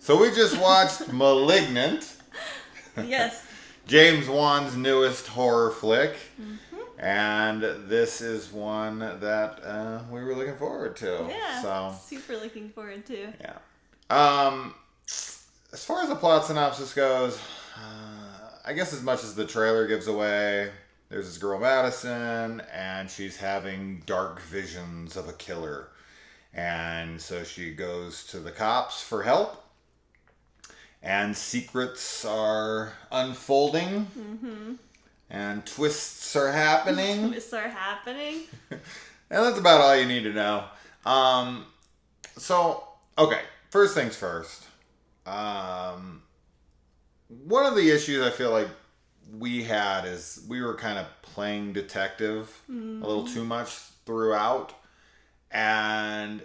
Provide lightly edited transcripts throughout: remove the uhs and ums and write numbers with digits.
So we just watched Malignant. Yes. James Wan's newest horror flick. And this is one that we were looking forward to. Yeah. So Super looking forward to. yeah. As far as the plot synopsis goes, I guess as much as the trailer gives away, there's this girl Madison, and she's having dark visions of a killer. And so she goes to the cops for help. And secrets are unfolding. And twists are happening. Twists are happening. And that's about all you need to know. Okay, first things first. One of the issues I feel like we had is we were kind of playing detective a little too much throughout. And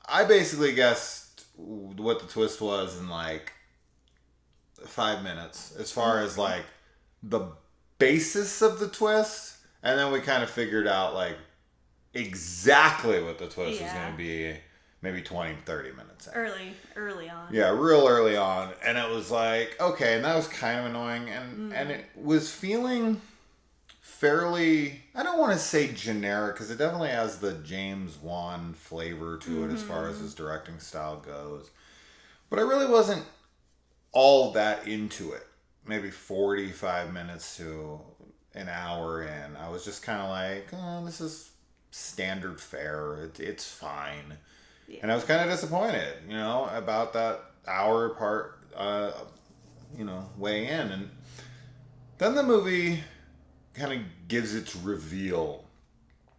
I basically guessed what the twist was in like 5 minutes as far as like the basis of the twist. And then we kind of figured out like exactly what the twist was going to be maybe 20, 30 minutes in. Early on. Yeah, real early on. And it was like, okay, and that was kind of annoying. And it was feeling fairly, I don't want to say generic, because it definitely has the James Wan flavor to it as far as his directing style goes. But I really wasn't all that into it. Maybe 45 minutes to an hour in. I was just kind of like, oh, this is standard fare. It's fine. Yeah. And I was kind of disappointed, about that hour part, way in. And then the movie kind of gives its reveal,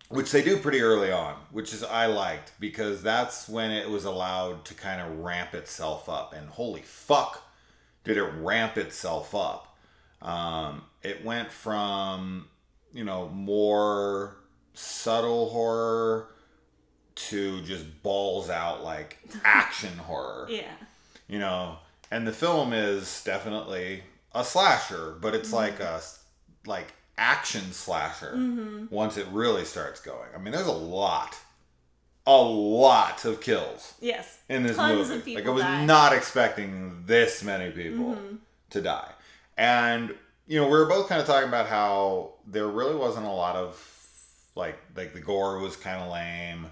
which they do pretty early on, which is I liked, because that's when it was allowed to kind of ramp itself up. And holy fuck, did it ramp itself up. It went from, more subtle horror to just balls out like action horror. Yeah. And the film is definitely a slasher, but it's like a action slasher once it really starts going. I mean, there's a lot of kills. Yes. In this Tons movie. Of people like I was die. not expecting this many people to die. And we were both kind of talking about how there really wasn't a lot of like the gore was kind of lame.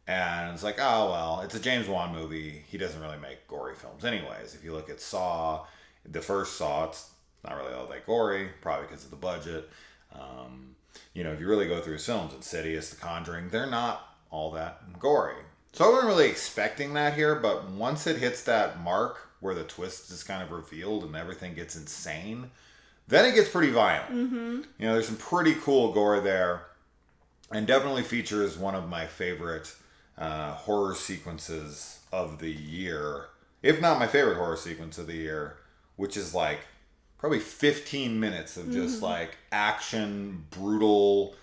And it's like, oh, well, it's a James Wan movie. He doesn't really make gory films anyways. If you look at Saw, the first Saw, it's not really all that gory, probably because of the budget. If you really go through his films, Insidious, The Conjuring, they're not all that gory. So I wasn't really expecting that here, but once it hits that mark where the twist is kind of revealed and everything gets insane, then it gets pretty violent. There's some pretty cool gore there, and definitely features one of my favorite horror sequences of the year, if not my favorite horror sequence of the year, which is like probably 15 minutes of just like action, brutal,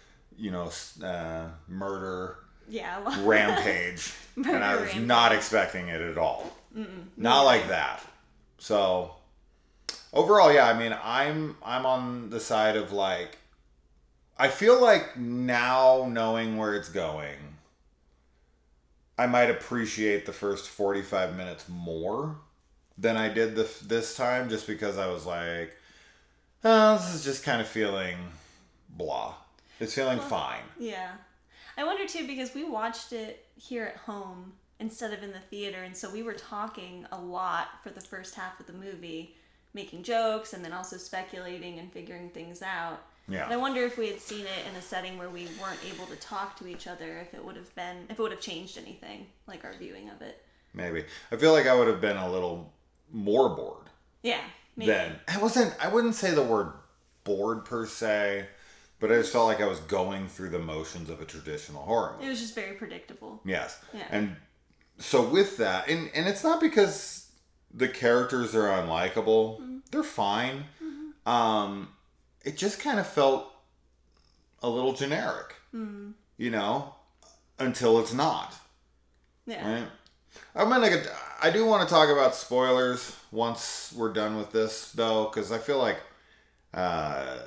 murder, rampage. And I was not expecting it at all. Not like that. So overall, yeah, I mean, I'm on the side of like, I feel like now knowing where it's going, I might appreciate the first 45 minutes more than I did this time, just because I was like, oh, this is just kind of feeling blah. It's feeling fine. Yeah. I wonder too, because we watched it here at home instead of in the theater, and so we were talking a lot for the first half of the movie, making jokes and then also speculating and figuring things out. Yeah. And I wonder if we had seen it in a setting where we weren't able to talk to each other, if it would have changed anything, like our viewing of it. Maybe. I feel like I would have been a little more bored. Yeah, maybe. Then I wouldn't say the word bored per se, but I just felt like I was going through the motions of a traditional horror movie. It was just very predictable. Yes. Yeah. And so with that, and it's not because the characters are unlikable. They're fine. It just kind of felt a little generic, until it's not. Yeah. Right? I do want to talk about spoilers once we're done with this, though, because I feel like I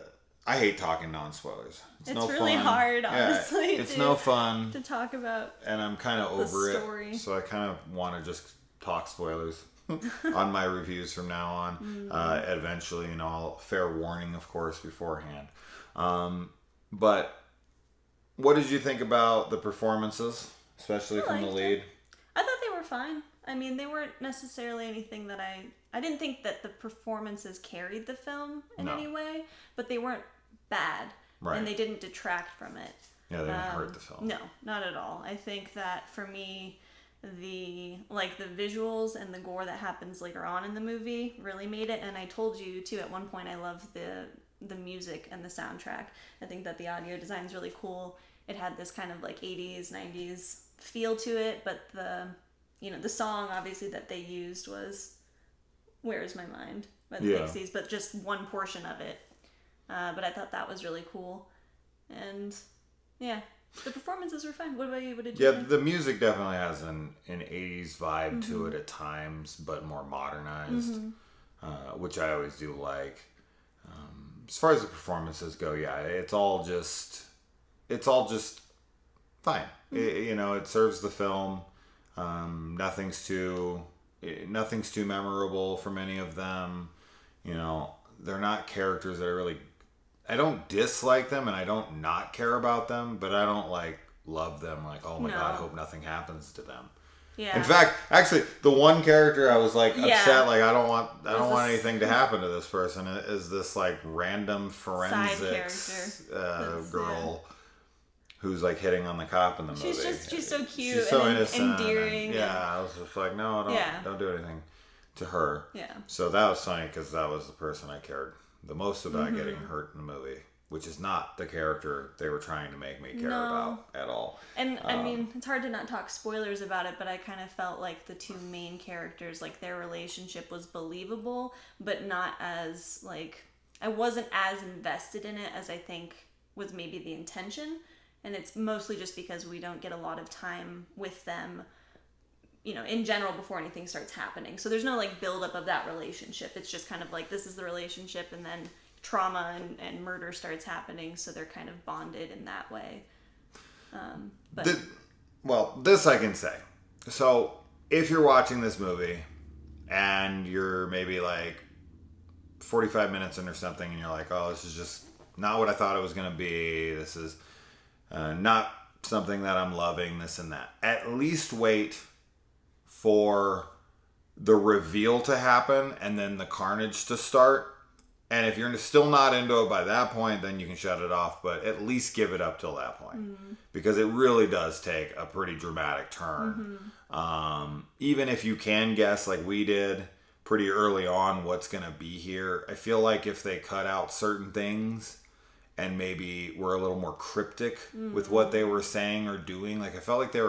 hate talking non-spoilers. It's really hard, honestly. It's no fun to talk about. And I'm kind of over story. it, so I kind of want to just talk spoilers. on my reviews from now on. Eventually, fair warning, of course, beforehand. But what did you think about the performances, especially from the lead? I thought they were fine. I mean, they weren't necessarily anything that I didn't think that the performances carried the film in any way, but they weren't bad. Right. And they didn't detract from it. Yeah, they didn't hurt the film. No, not at all. I think that for me, the visuals and the gore that happens later on in the movie really made it. And I told you too at one point I love the music and the soundtrack. I think that the audio design is really cool. It had this kind of like 80s, 90s feel to it, but the song obviously that they used was "Where Is My Mind" by the Pixies, but just one portion of it. But I thought that was really cool, and yeah, the performances were fine. What about you? What did you think? The music definitely has an 80s vibe to it at times, but more modernized, which I always do like. As far as the performances go, it's all just fine. It serves the film. Nothing's too memorable from any of them. They're not characters that I don't dislike them and I don't not care about them, but I don't love them. Oh my God, hope nothing happens to them. Yeah. In fact, actually, the one character I was upset, I don't want anything to happen to this person, is this random forensics girl who's hitting on the cop in the movie. She's so cute. She's so innocent, endearing. I was just no, don't do anything to her. Yeah. So that was funny because that was the person I cared the most about getting hurt in the movie, which is not the character they were trying to make me care about at all. And I mean, it's hard to not talk spoilers about it, but I kind of felt like the two main characters, their relationship was believable, but not as I wasn't as invested in it as I think was maybe the intention. And it's mostly just because we don't get a lot of time with them, in general before anything starts happening. So there's no build up of that relationship. It's just kind of this is the relationship, and then trauma and murder starts happening. So they're kind of bonded in that way. This I can say. So if you're watching this movie and you're maybe 45 minutes in or something, and you're oh, this is just not what I thought it was going to be. This is not something that I'm loving, this and that. At least wait for the reveal to happen and then the carnage to start. And if you're still not into it by that point, then you can shut it off. But at least give it up till that point. Because it really does take a pretty dramatic turn. Even if you can guess, like we did pretty early on, what's going to be here, I feel like if they cut out certain things and maybe were a little more cryptic with what they were saying or doing, I felt like they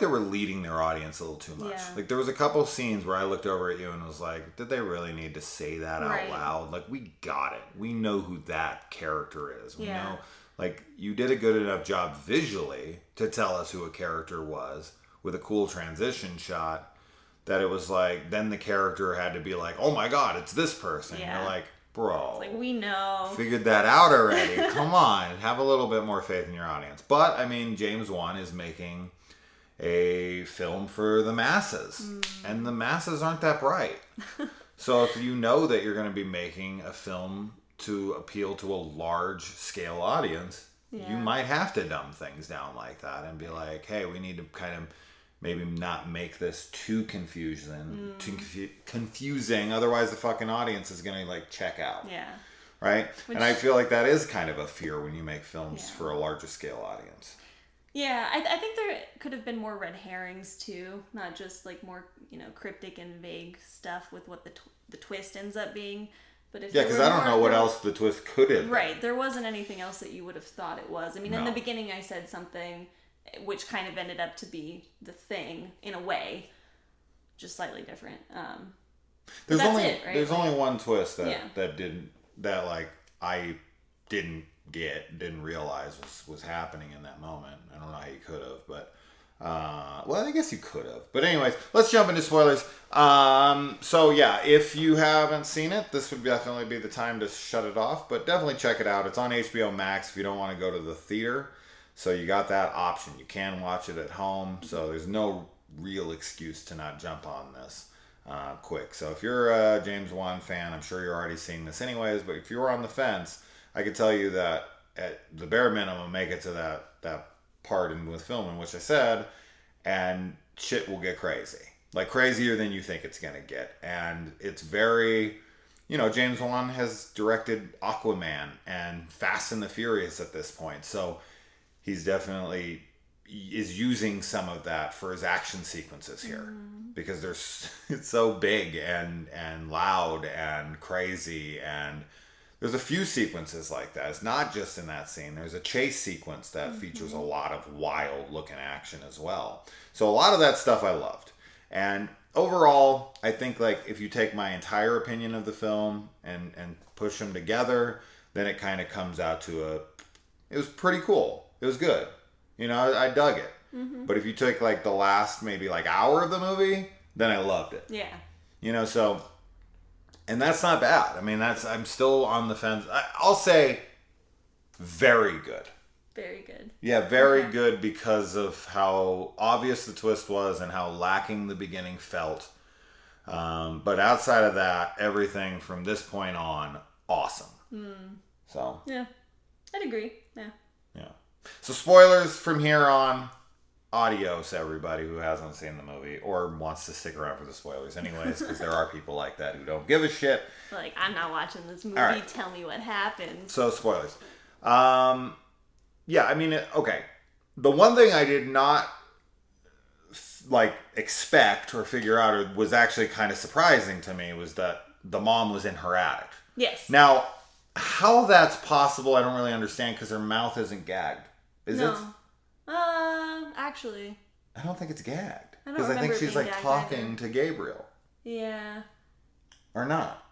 were leading their audience a little too much. Yeah. There was a couple scenes where I looked over at you and was did they really need to say that out loud? We got it. We know who that character is. We know, you did a good enough job visually to tell us who a character was with a cool transition shot that it was then the character had to be oh my God, it's this person. Yeah. You're bro. It's we know. Figured that out already. Come on. Have a little bit more faith in your audience. But, I mean, James Wan is making a film for the masses. And the masses aren't that bright. So if you know that you're going to be making a film to appeal to a large scale audience, you might have to dumb things down like that and be hey, we need to kind of maybe not make this too confusing. Otherwise the fucking audience is going to check out. Yeah. Right? And I feel like that is kind of a fear when you make films for a larger scale audience. Yeah, I think there could have been more red herrings too, not just more cryptic and vague stuff with what the twist ends up being. But if because I don't know what else the twist could have been. Right, there wasn't anything else that you would have thought it was. I mean, in the beginning I said something which kind of ended up to be the thing in a way, just slightly different. There's only one twist that I didn't realize was happening in that moment. I don't know how you could have, but I guess you could have. But anyways, let's jump into spoilers. So yeah, if you haven't seen it, this would definitely be the time to shut it off. But definitely check it out. It's on HBO Max if you don't want to go to the theater. So you got that option. You can watch it at home. So there's no real excuse to not jump on this quick. So if you're a James Wan fan, I'm sure you're already seeing this anyways, but if you're on the fence, I can tell you that at the bare minimum, make it to that part with filming, which I said, and shit will get crazy. Like crazier than you think it's going to get. And it's very, James Wan has directed Aquaman and Fast and the Furious at this point. So he's definitely is using some of that for his action sequences here because it's so big and loud and crazy, and there's a few sequences like that. It's not just in that scene. There's a chase sequence that features a lot of wild looking action as well. So a lot of that stuff I loved. And overall, I think like if you take my entire opinion of the film and push them together, then it kind of comes out to it was pretty cool. It was good. I dug it. But if you take like the last maybe like hour of the movie, then I loved it. Yeah. So, and that's not bad. I mean, I'm still on the fence. I'll say very good. Very good. Yeah, very good because of how obvious the twist was and how lacking the beginning felt. But outside of that, everything from this point on, awesome. So. Yeah, I'd agree. Yeah. So spoilers from here on. Adios, everybody who hasn't seen the movie or wants to stick around for the spoilers anyways, because there are people like that who don't give a shit. Like, I'm not watching this movie. Right. Tell me what happened. So, spoilers. Yeah, I mean, okay. The one thing I did not expect or figure out, or was actually kind of surprising to me, was that the mom was in her attic. Yes. Now, how that's possible, I don't really understand because her mouth isn't gagged. Is it? Actually. I don't think it's gagged. Because I think she's talking to Gabriel. Yeah. Or not.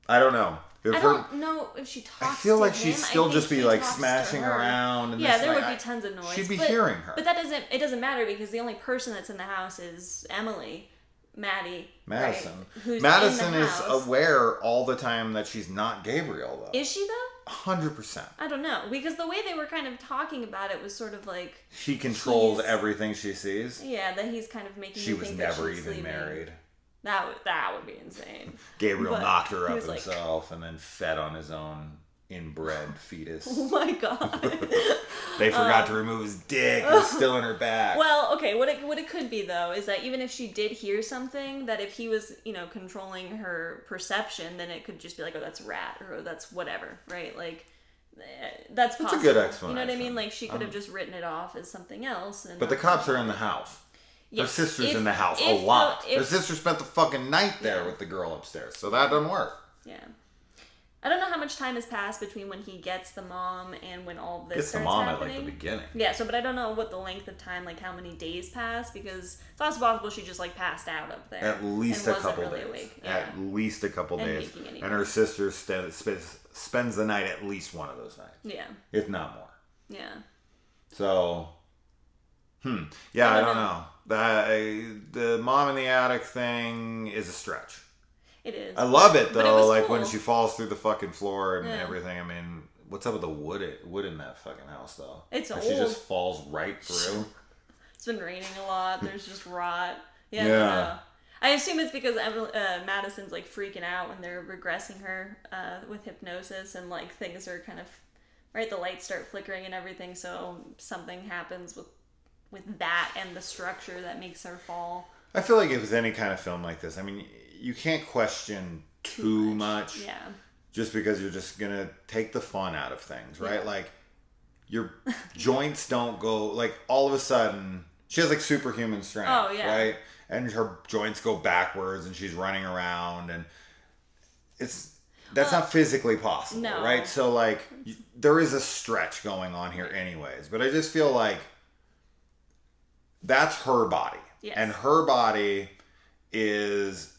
I don't know. I don't know if she talks to him. I feel like she'd still just be smashing around. And there would be tons of noise. She'd be hearing her. But it doesn't matter because the only person that's in the house is Emily. Madison. Right, who's Madison in the is house. aware all the time that she's not Gabriel, though. Is she, though? 100%. I don't know. Because the way they were kind of talking about it was sort of like... She controls everything she sees? Yeah, that he's kind of making she was never even sleeping. Married. That would be insane. Gabriel knocked her up himself and then fed on his own inbred fetus. Oh my god. They forgot to remove his dick. It's still in her back. Well, okay, what it could be though is that even if she did hear something, that if he was, controlling her perception, then it could just be like, oh, that's a rat, or oh, that's whatever, right? Like that's possible. That's a good explanation. You know what I mean? Like she could have just written it off as something else. But the cops are in the house. Yes. Her sister's in the house a lot. Her sister spent the fucking night there with the girl upstairs, so that doesn't work. Yeah. I don't know how much time has passed between when he gets the mom and when all this starts happening. At the beginning. Yeah, but I don't know what the length of time, how many days passed, because it's also possible she just passed out up there. At least a couple days. Yeah. At least a couple days. And her sister spends the night at least one of those nights. Yeah. If not more. Yeah. So, yeah, I don't know. The mom in the attic thing is a stretch. It is. I love it though, cool. When she falls through the fucking floor and everything. I mean, what's up with the wood in that fucking house though? It's old. She just falls right through. It's been raining a lot. There's just rot. Yeah. I assume it's because Madison's freaking out when they're regressing her with hypnosis and things are kind of the lights start flickering and everything. So something happens with that and the structure that makes her fall. I feel like if it's any kind of film like this, I mean, you can't question too much. Yeah. Just because you're just going to take the fun out of things, right? Yeah. Your joints don't go, all of a sudden, she has superhuman strength, right? And her joints go backwards and she's running around and that's not physically possible, right? So, there is a stretch going on here anyways. But I just feel like that's her body. Yes. And her body is,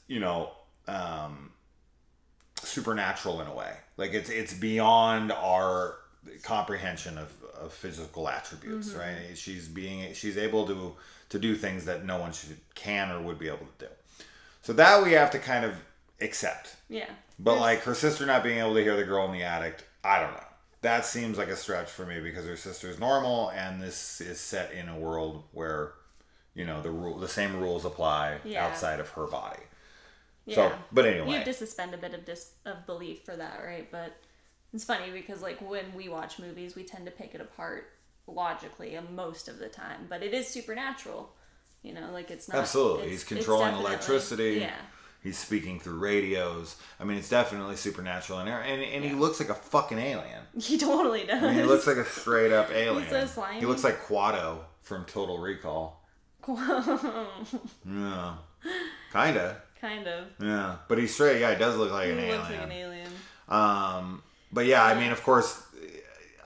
supernatural in a way. It's beyond our comprehension of physical attributes, right? She's able to do things that no one can or would be able to do. So that we have to kind of accept. Yeah. But her sister not being able to hear the girl in the attic, I don't know. That seems like a stretch for me because her sister is normal and this is set in a world where the same rules apply Yeah. outside of her body. Yeah. So, but anyway. You have to suspend a bit of belief for that, right? But it's funny because, like, when we watch movies, we tend to pick it apart logically most of the time. But it is supernatural. Like, it's not... Absolutely. He's controlling electricity. Yeah. He's speaking through radios. I mean, it's definitely supernatural in there. And he looks like a fucking alien. He totally does. I mean, he looks like a straight up alien. He's so slimy. He looks like Quado from Total Recall. Yeah. Kinda. Kind of. Yeah. But he's straight. Yeah, he does look like an alien. He looks like an alien. But yeah, I mean, of course,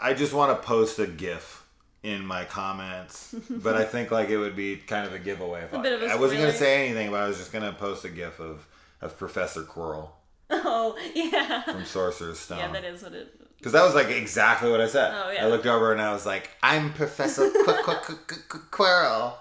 I just want to post a GIF in my comments, but I think like it would be kind of a giveaway if I wasn't going to say anything, but I was just going to post a GIF of Professor Quirrell. Oh, yeah. From Sorcerer's Stone. Yeah, that is what it... Because that was like exactly what I said. Oh, yeah. I looked over and I was like, I'm Professor Quirrell.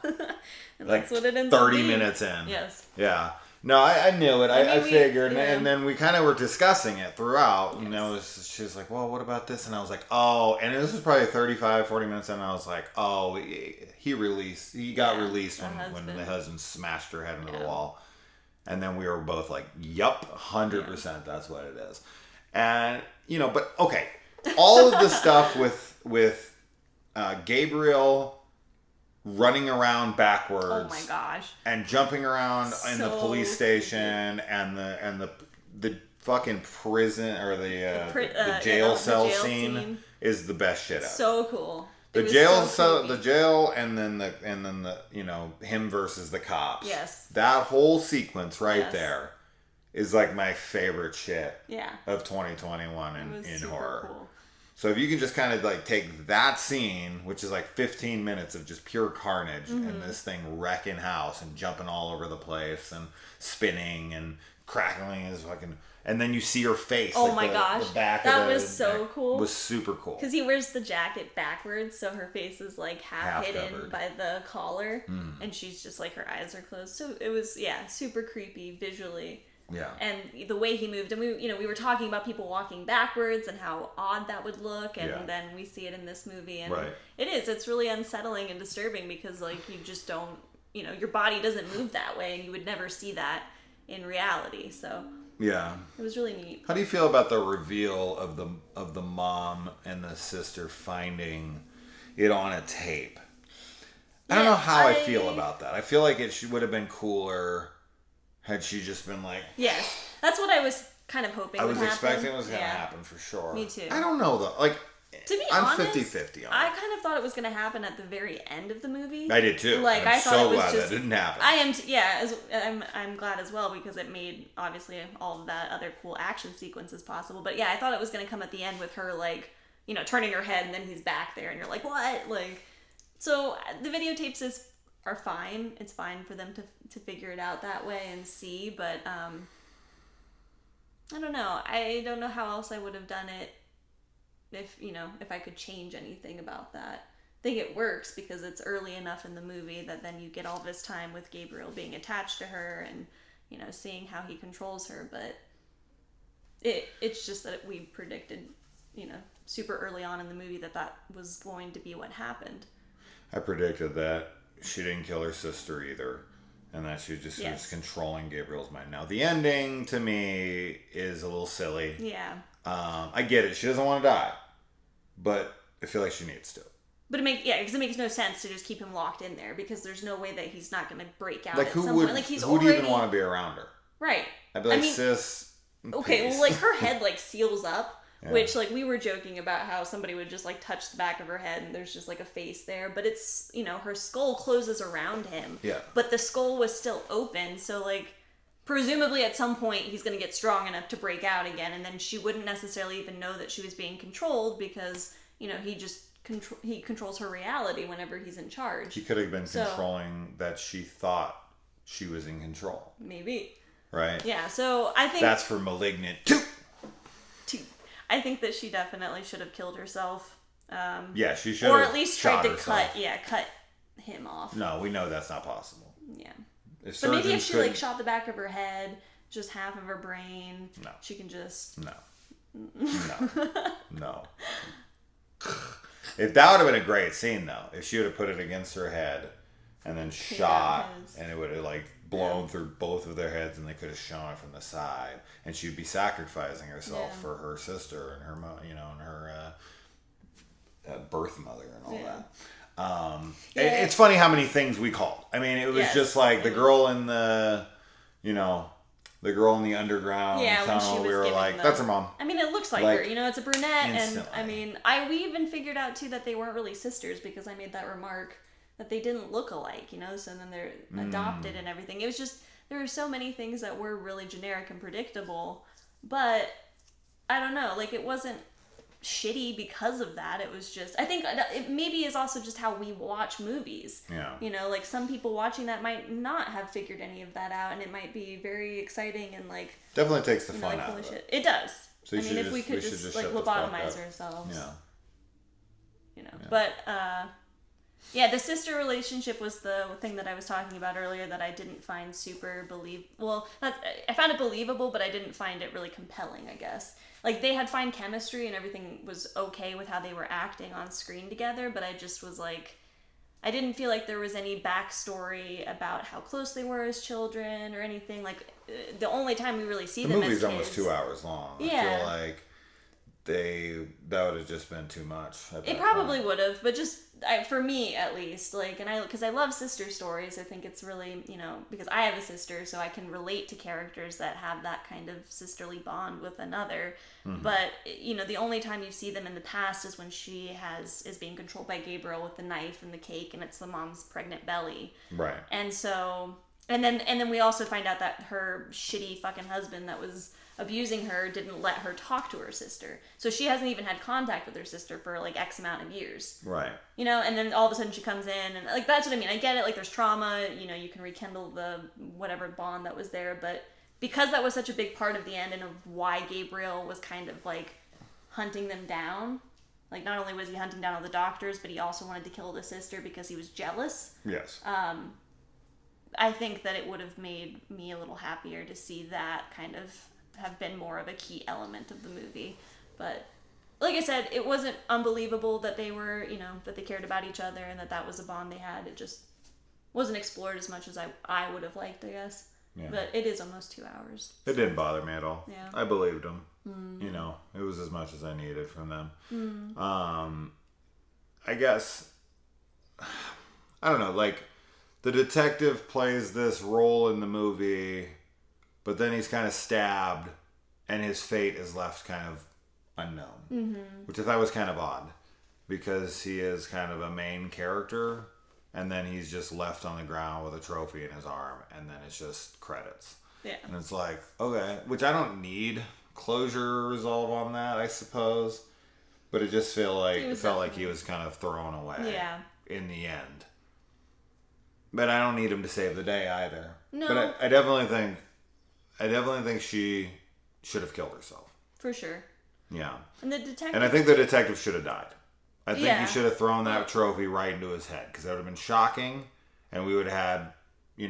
And like that's what it ends 30 up being. minutes in. Yes. Yeah. No, I knew it. I figured. Yeah. And then we kind of were discussing it throughout. Yes. And she was like, well, what about this? And I was like, oh. And this was probably 35, 40 minutes in. And I was like, oh, he got released when the husband smashed her head into the wall. And then we were both like, yup, 100% that's what it is. And, but okay. All of the stuff with Gabriel running around backwards. Oh my gosh. And jumping around in the police station and the fucking prison or the jail cell scene is the best shit ever. So cool. The jail and then the him versus the cops. Yes. That whole sequence there is like my favorite shit of 2021 in horror. Cool. So if you can just kind of like take that scene, which is like 15 minutes of just pure carnage and this thing wrecking house and jumping all over the place and spinning and crackling his fucking, and then you see her face. Oh like my gosh, the back that of the, was so cool. Was super cool. Because he wears the jacket backwards, so her face is like half hidden covered by the collar, and she's just like her eyes are closed. So it was super creepy visually. Yeah. And the way he moved, and we were talking about people walking backwards and how odd that would look, and then we see it in this movie, and it's really unsettling and disturbing because like you just don't, your body doesn't move that way, and you would never see that in reality. So yeah, it was really neat. How do you feel about the reveal of the mom and the sister finding it on a tape? I don't know how I feel about that. I feel like it would have been cooler had she just been like... Yes. That's what I was kind of hoping would happen. I was expecting it was going to happen for sure. Me too. I don't know though. Like, to be I'm honest, 50-50 on it. I kind of thought it was going to happen at the very end of the movie. I did too. Like, I'm I thought so it was glad just, that didn't happen. I am, I'm glad as well because it made, obviously, all of that other cool action sequences possible. But yeah, I thought it was going to come at the end with her, like, turning her head and then he's back there and you're like, what? Like, so the videotapes are fine. It's fine for them to figure it out that way and see, but I don't know. I don't know how else I would have done it if I could change anything about that. I think it works because it's early enough in the movie that then you get all this time with Gabriel being attached to her and seeing how he controls her, but it's just that we predicted super early on in the movie that was going to be what happened. I predicted that she didn't kill her sister either, and that she just was controlling Gabriel's mind. Now, the ending, to me, is a little silly. Yeah. I get it. She doesn't want to die, but I feel like she needs to. But because it makes no sense to just keep him locked in there because there's no way that he's not going to break out like, at some point. Like, who would even want to be around her? Right. I'd be like, sis, okay, peace. well, like, her head, like, seals up. Yeah. Which, like, we were joking about how somebody would just, like, touch the back of her head and there's just, like, a face there. But it's, her skull closes around him. Yeah. But the skull was still open. So, like, presumably at some point he's going to get strong enough to break out again. And then she wouldn't necessarily even know that she was being controlled because, he controls her reality whenever he's in charge. He could have been controlling that she thought she was in control. Maybe. Right? Yeah, so I think... That's for Malignant 2. I think that she definitely should have killed herself. Yeah, she should have. Or at least tried to herself. cut him off. No, we know that's not possible. Yeah. But maybe if she shot the back of her head, just half of her brain, she can just... No. If that would have been a great scene, though. If she would have put it against her head and then Clear shot, out his- and it would have like blown through both of their heads, and they could have shown it from the side, and she'd be sacrificing herself for her sister and her and her birth mother and all that. It's funny how many things we called. I mean, it was just like the girl in the the girl in the underground tunnel. We were like, that's her mom. I mean, it looks like her. It's a brunette, instantly. and I mean, we even figured out too that they weren't really sisters because I made that remark that they didn't look alike. So then they're adopted and everything. It was just there were so many things that were really generic and predictable, but I don't know. Like it wasn't shitty because of that. It was just I think it maybe is also just how we watch movies. Like some people watching that might not have figured any of that out, and it might be very exciting and like definitely takes the fun out of it. It does. So I mean, if we could just like lobotomize ourselves. But the sister relationship was the thing that I was talking about earlier that I didn't find super I found it believable, but I didn't find it really compelling, I guess. Like, they had fine chemistry and everything was okay with how they were acting on screen together, but I just was like, I didn't feel like there was any backstory about how close they were as children or anything. Like, the only time we really see them as kids... The movie's almost 2 hours long. I feel like that would have just been too much. It probably would have, but just for me at least, like, and because I love sister stories, I think it's really because I have a sister, so I can relate to characters that have that kind of sisterly bond with another. Mm-hmm. But the only time you see them in the past is when she is being controlled by Gabriel with the knife and the cake, and it's the mom's pregnant belly. Right. And so, and then we also find out that her shitty fucking husband that was abusing her didn't let her talk to her sister. So she hasn't even had contact with her sister for like X amount of years. Right. And then all of a sudden she comes in and like that's what I mean. I get it, like there's trauma, you can rekindle the whatever bond that was there, but because that was such a big part of the end and of why Gabriel was kind of like hunting them down, like not only was he hunting down all the doctors, but he also wanted to kill the sister because he was jealous. Yes. I think that it would have made me a little happier to see that kind of have been more of a key element of the movie. But like I said, it wasn't unbelievable that they were, that they cared about each other and that was a bond they had. It just wasn't explored as much as I would have liked, I guess. Yeah. But it is almost 2 hours. It didn't bother me at all. Yeah. I believed them. Mm. It was as much as I needed from them. Mm. I guess, I don't know, like the detective plays this role in the movie, but then he's kind of stabbed, and his fate is left kind of unknown, which I thought was kind of odd, because he is kind of a main character, and then he's just left on the ground with a trophy in his arm, and then it's just credits. Yeah. And it's like, okay, which I don't need closure or resolve on that, I suppose, but it just felt like he was kind of thrown away in the end. But I don't need him to save the day either. No. But I definitely think she should have killed herself. For sure. Yeah. And I think the detective should have died. I think he should have thrown that trophy right into his head, because that would have been shocking, and we would have had, we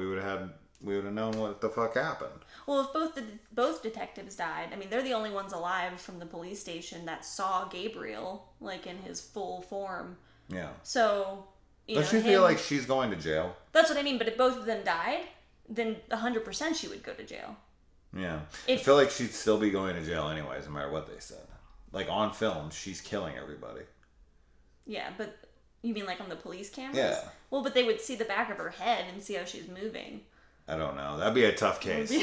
would have known what the fuck happened. Well, if both detectives died, I mean, they're the only ones alive from the police station that saw Gabriel, like, in his full form. Yeah. So, Don't you feel like she's going to jail? That's what I mean, but if both of them died, then 100% she would go to jail. Yeah. I feel like she'd still be going to jail anyways, no matter what they said. Like, on film, she's killing everybody. Yeah, but you mean like on the police cameras? Yeah. Well, but they would see the back of her head and see how she's moving. I don't know. That'd be a tough case.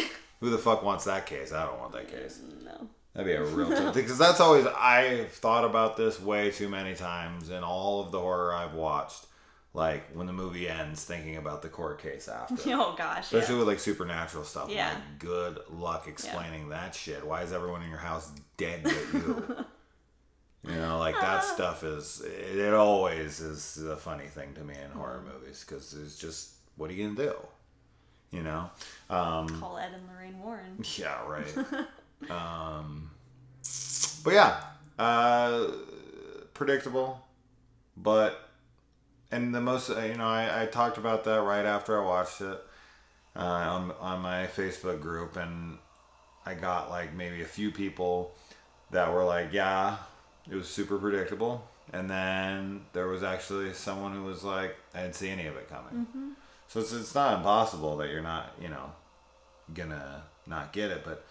Who the fuck wants that case? I don't want that case. No. That'd be a real tough, because that's always, I've thought about this way too many times in all of the horror I've watched. Like, when the movie ends, thinking about the court case after. Oh, gosh, Especially with, like, supernatural stuff. Yeah. Like, good luck explaining that shit. Why is everyone in your house dead but you? That stuff it always is a funny thing to me in horror movies, because it's just, what are you going to do? Call Ed and Lorraine Warren. Yeah, right. But yeah, predictable, but... And the most, I talked about that right after I watched it on my Facebook group, and I got like maybe a few people that were like, yeah, it was super predictable. And then there was actually someone who was like, I didn't see any of it coming. Mm-hmm. So it's not impossible that you're not, gonna not get it, but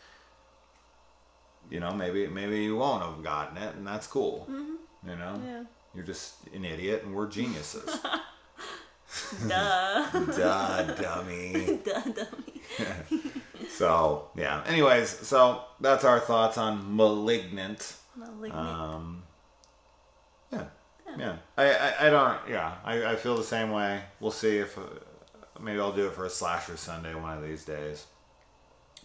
maybe you won't have gotten it, and that's cool. Mm-hmm. Yeah. You're just an idiot, and we're geniuses. Duh. Duh, dummy. Duh, dummy. So yeah. Anyways, so that's our thoughts on Malignant. Yeah. I don't. Yeah. I feel the same way. We'll see if maybe I'll do it for a slasher Sunday one of these days.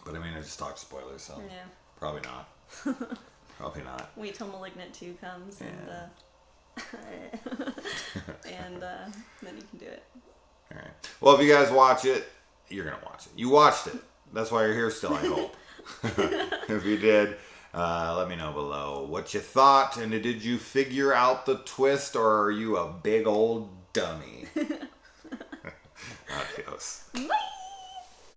But I just talked spoilers, so Yeah. probably not. Probably not. Wait till Malignant 2 comes and then you can do it. All right. Well, if you guys watch it, you're gonna watch it. You watched it. That's why you're here still, I hope. If you did, let me know below what you thought, and did you figure out the twist, or are you a big old dummy? Adios. Bye.